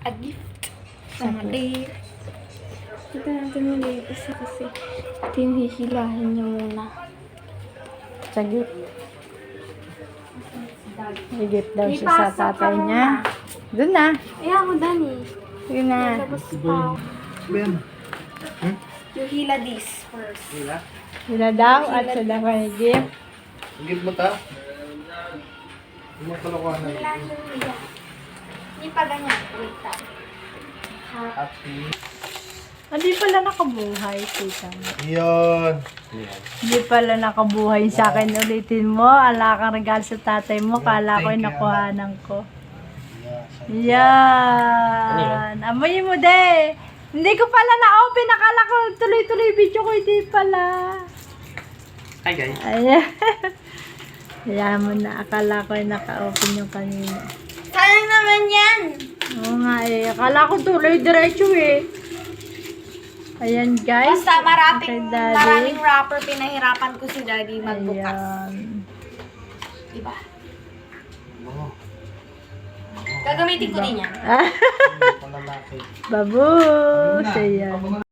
a gift from a day. Ito natin muli isa kasi ito yung hihilahin niya muna. Sagip. May gift daw siya sa tatay niya. Doon na. Ayan ako, Dani. Sige na. Tapos pa. You hila this first. Sila daw at sa daw may gift. Gift mo ta? Hindi mo kalokohan na. Hila yung hila. Hindi pa ganyan. Wait lang. Happy. Hindi pala nakabuhay, tita. Yun. Hindi pala nakabuhay sa akin. Ulitin mo, ala kang regalo sa tatay mo. Kala ko'y nakuhanan ko. Yan. Amoy mo, de. Hindi ko pala na-open. Nakala ko tuloy-tuloy video ko. Hindi pala. Hi guys. Ayan. Ayan mo na. Akala ko'y naka-open yung kanina. Sayang naman yan! Oo nga eh. Akala ko tuloy-diretso eh. Ayan guys. Basta Okay, Daddy. maraming wrapper, pinahirapan ko si Daddy magbukas. Ayan. Diba? Gagamitin ko din yan. Panlalaki. Babus. Ayan.